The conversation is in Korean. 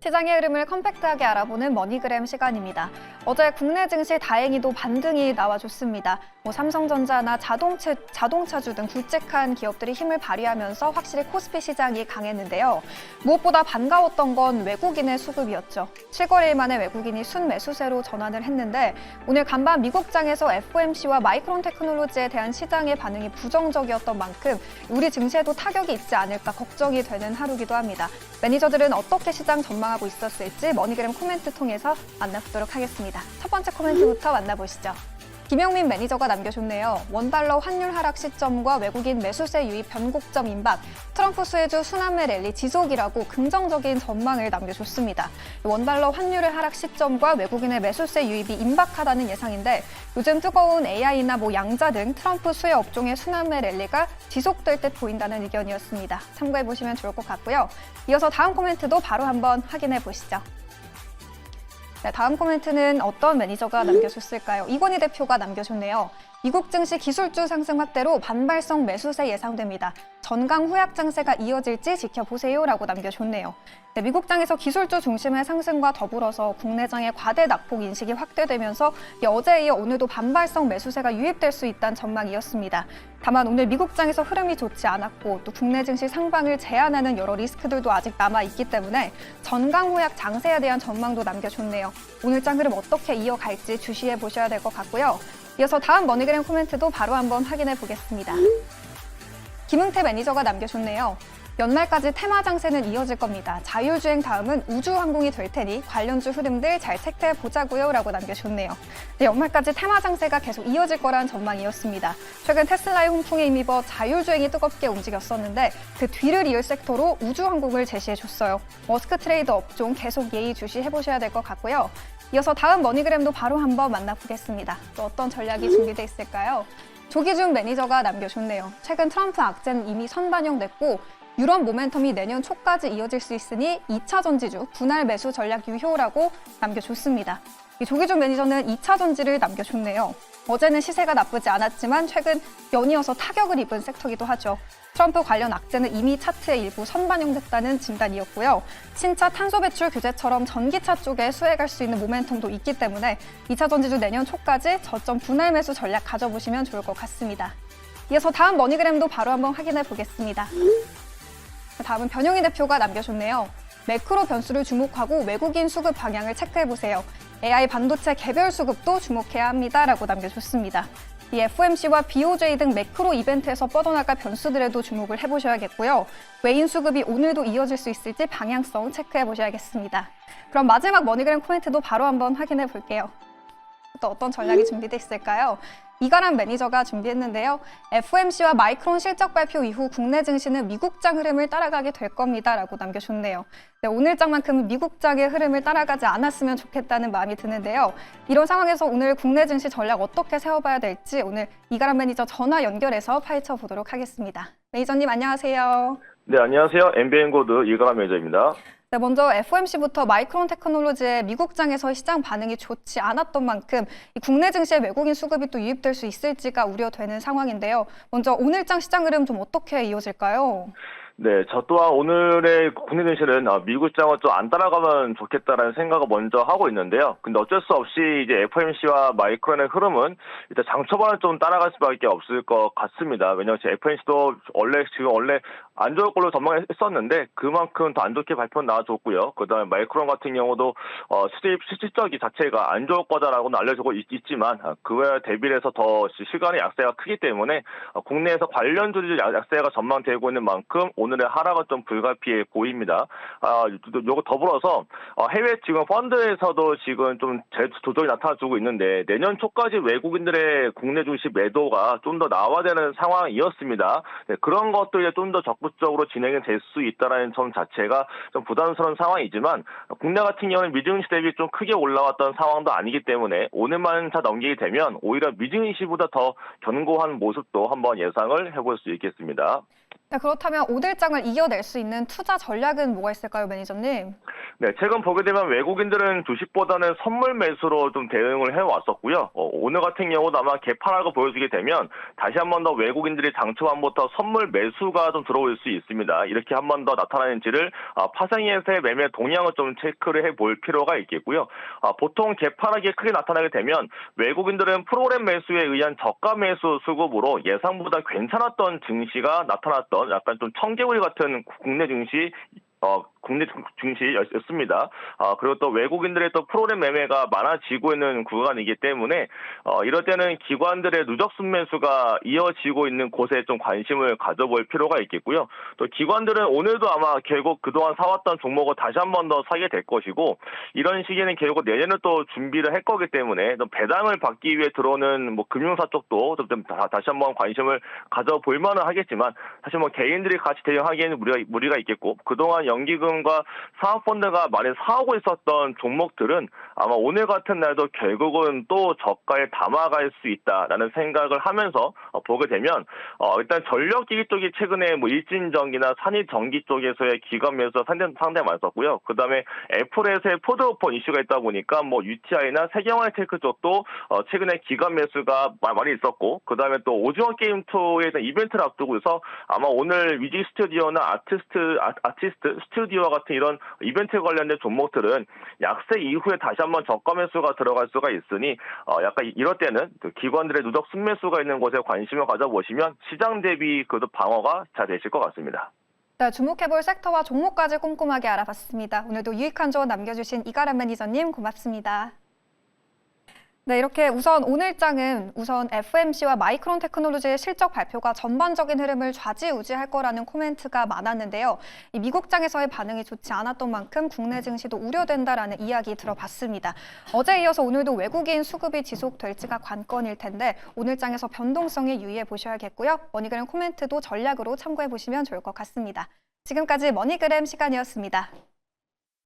시장의 흐름을 컴팩트하게 알아보는 머니그램 시간입니다. 어제 국내 증시 다행히도 반등이 나와줬습니다. 삼성전자나 자동차주 등 굵직한 기업들이 힘을 발휘하면서 확실히 코스피 시장이 강했는데요. 무엇보다 반가웠던 건 외국인의 수급이었죠. 7거래일 만에 외국인이 순매수세로 전환을 했는데 오늘 간밤 미국장에서 FOMC와 마이크론 테크놀로지에 대한 시장의 반응이 부정적이었던 만큼 우리 증시에도 타격이 있지 않을까 걱정이 되는 하루기도 합니다. 매니저들은 어떻게 시장 전망하고 있었을지 머니그램 코멘트 통해서 만나보도록 하겠습니다. 첫 번째 코멘트부터 만나보시죠. 김영민 매니저가 남겨줬네요. 원달러 환율 하락 시점과 외국인 매수세 유입 변곡점 임박, 트럼프 수혜주 순환매 랠리 지속이라고 긍정적인 전망을 남겨줬습니다. 원달러 환율의 하락 시점과 외국인의 매수세 유입이 임박하다는 예상인데 요즘 뜨거운 AI나 양자 등 트럼프 수혜 업종의 순환매 랠리가 지속될 듯 보인다는 의견이었습니다. 참고해보시면 좋을 것 같고요. 이어서 다음 코멘트도 바로 한번 확인해 보시죠. 네, 다음 코멘트는 어떤 매니저가 남겨줬을까요? 이건희 대표가 남겨줬네요. 미국 증시 기술주 상승 확대로 반발성 매수세 예상됩니다. 전강 후약 장세가 이어질지 지켜보세요라고 남겨줬네요. 네, 미국장에서 기술주 중심의 상승과 더불어서 국내장의 과대 낙폭 인식이 확대되면서 어제에 이어 오늘도 반발성 매수세가 유입될 수 있다는 전망이었습니다. 다만 오늘 미국장에서 흐름이 좋지 않았고 또 국내 증시 상방을 제한하는 여러 리스크들도 아직 남아있기 때문에 전강 후약 장세에 대한 전망도 남겨줬네요. 오늘 장 흐름 어떻게 이어갈지 주시해 보셔야 될 것 같고요. 이어서 다음 머니그램 코멘트도 바로 한번 확인해 보겠습니다. 김응태 매니저가 남겨줬네요. 연말까지 테마 장세는 이어질 겁니다. 자율주행 다음은 우주항공이 될 테니 관련주 흐름들 잘 체크해 보자고요 라고 남겨줬네요. 네, 연말까지 테마 장세가 계속 이어질 거라는 전망이었습니다. 최근 테슬라의 훈풍에 힘입어 자율주행이 뜨겁게 움직였었는데 그 뒤를 이을 섹터로 우주항공을 제시해줬어요. 머스크 트레이더 업종 계속 예의주시해 보셔야 될 것 같고요. 이어서 다음 머니그램도 바로 한번 만나보겠습니다. 또 어떤 전략이 준비되어 있을까요? 조기준 매니저가 남겨줬네요. 최근 트럼프 악재는 이미 선반영됐고 유럽 모멘텀이 내년 초까지 이어질 수 있으니 2차 전지주 분할 매수 전략 유효라고 남겨줬습니다. 조기준 매니저는 2차 전지를 남겨줬네요. 어제는 시세가 나쁘지 않았지만 최근 연이어서 타격을 입은 섹터이기도 하죠. 트럼프 관련 악재는 이미 차트에 일부 선반영됐다는 진단이었고요. 신차 탄소 배출 규제처럼 전기차 쪽에 수혜갈 수 있는 모멘텀도 있기 때문에 2차 전지주 내년 초까지 저점 분할 매수 전략 가져보시면 좋을 것 같습니다. 이어서 다음 머니그램도 바로 한번 확인해 보겠습니다. 다음은 변영희 대표가 남겨줬네요. 매크로 변수를 주목하고 외국인 수급 방향을 체크해보세요. AI 반도체 개별 수급도 주목해야 합니다라고 남겨줬습니다. 이 FOMC와 BOJ 등 매크로 이벤트에서 뻗어나갈 변수들에도 주목을 해보셔야겠고요. 외인 수급이 오늘도 이어질 수 있을지 방향성 체크해보셔야겠습니다. 그럼 마지막 머니그램 코멘트도 바로 한번 확인해 볼게요. 또 어떤 전략이 준비되어 있을까요? 이가람 매니저가 준비했는데요. FOMC와 마이크론 실적 발표 이후 국내 증시는 미국장 흐름을 따라가게 될 겁니다라고 남겨줬네요. 네, 오늘 장만큼은 미국장의 흐름을 따라가지 않았으면 좋겠다는 마음이 드는데요. 이런 상황에서 오늘 국내 증시 전략 어떻게 세워봐야 될지 오늘 이가람 매니저 전화 연결해서 파헤쳐 보도록 하겠습니다. 매니저님 안녕하세요. 네, 안녕하세요. MBN고드 이가람 매니저입니다. 네, 먼저 FOMC부터 마이크론 테크놀로지의 미국장에서 시장 반응이 좋지 않았던 만큼 이 국내 증시에 외국인 수급이 또 유입될 수 있을지가 우려되는 상황인데요. 먼저 오늘장 시장 흐름 좀 어떻게 이어질까요? 네, 저 또한 오늘의 국내 증시는 미국장을 좀 안 따라가면 좋겠다라는 생각을 먼저 하고 있는데요. 근데 어쩔 수 없이 이제 FOMC와 마이크론의 흐름은 일단 장 초반은 좀 따라갈 수밖에 없을 것 같습니다. 왜냐하면 FOMC도 원래 안 좋을 걸로 전망했었는데 그만큼 더 안 좋게 발표 나와줬고요. 그다음에 마이크론 같은 경우도 실질적이 자체가 안 좋을 거다라고는 알려지고 있지만 그에 대비해서 더 시간의 약세가 크기 때문에 국내에서 관련주들 약세가 전망되고 있는 만큼 오늘의 하락은 좀 불가피해 보입니다. 요거 더불어서 해외 지금 펀드에서도 지금 좀 조정이 나타나주고 있는데 내년 초까지 외국인들의 국내 주식 매도가 좀 더 나와야 되는 상황이었습니다. 네, 그런 것들이 좀 더 적극적으로 진행이 될 수 있다는 점 자체가 좀 부담스러운 상황이지만 국내 같은 경우는 미증시 대비 좀 크게 올라왔던 상황도 아니기 때문에 오늘만 다 넘기게 되면 오히려 미증시보다 더 견고한 모습도 한번 예상을 해볼 수 있겠습니다. 네, 그렇다면 오늘장을 이겨낼 수 있는 투자 전략은 뭐가 있을까요, 매니저님? 네, 최근 보게 되면 외국인들은 주식보다는 선물 매수로 좀 대응을 해왔었고요. 오늘 같은 경우도 아마 개파락을 보여주게 되면 다시 한 번 더 외국인들이 장 초반부터 선물 매수가 좀 들어올 수 있습니다. 이렇게 한 번 더 나타나는지를 파생에서의 매매 동향을 좀 체크를 해볼 필요가 있겠고요. 보통 개파락이 크게 나타나게 되면 외국인들은 프로그램 매수에 의한 저가 매수 수급으로 예상보다 괜찮았던 증시가 나타났던 약간 좀 청개구리 같은 국내 증시였습니다. 그리고 또 외국인들의 또 프로그램 매매가 많아지고 있는 구간이기 때문에 이럴 때는 기관들의 누적 순매수가 이어지고 있는 곳에 좀 관심을 가져볼 필요가 있겠고요. 또 기관들은 오늘도 아마 결국 그동안 사왔던 종목을 다시 한 번 더 사게 될 것이고 이런 시기에는 결국 내년에 또 준비를 할 거기 때문에 또 배당을 받기 위해 들어오는 뭐 금융사 쪽도 좀 다시 한번 관심을 가져볼 만은 하겠지만 사실 뭐 개인들이 같이 대응하기에는 무리가 있겠고 그동안 연기금과 사모펀드가 많이 사오고 있었던 종목들은 아마 오늘 같은 날도 결국은 또 저가에 담아갈 수 있다라는 생각을 하면서 보게 되면 일단 전력기기 쪽이 최근에 뭐 일진전기나 산이전기 쪽에서의 기관 매수가 상당히 많았었고요. 그 다음에 애플에서의 포드 오펀 이슈가 있다 보니까 뭐 UTI나 세경하이테크 쪽도 최근에 기관 매수가 많이 있었고 그 다음에 또 오징어 게임 2에 대한 이벤트를 앞두고 있어 아마 오늘 뮤직 스튜디오나 아티스트 스튜디오와 같은 이런 이벤트 관련된 종목들은 약세 이후에 다시 한번 저가 매수가 들어갈 수가 있으니 약간 이럴 때는 기관들의 누적 순매수가 있는 곳에 관심을 가져보시면 시장 대비 그래도 방어가 잘 되실 것 같습니다. 네, 주목해볼 섹터와 종목까지 꼼꼼하게 알아봤습니다. 오늘도 유익한 조언 남겨주신 이가람 매니저님 고맙습니다. 네, 이렇게 오늘장은 FMC와 마이크론 테크놀로지의 실적 발표가 전반적인 흐름을 좌지우지할 거라는 코멘트가 많았는데요. 이 미국장에서의 반응이 좋지 않았던 만큼 국내 증시도 우려된다라는 이야기 들어봤습니다. 어제에 이어서 오늘도 외국인 수급이 지속될지가 관건일 텐데 오늘장에서 변동성에 유의해 보셔야겠고요. 머니그램 코멘트도 전략으로 참고해 보시면 좋을 것 같습니다. 지금까지 머니그램 시간이었습니다.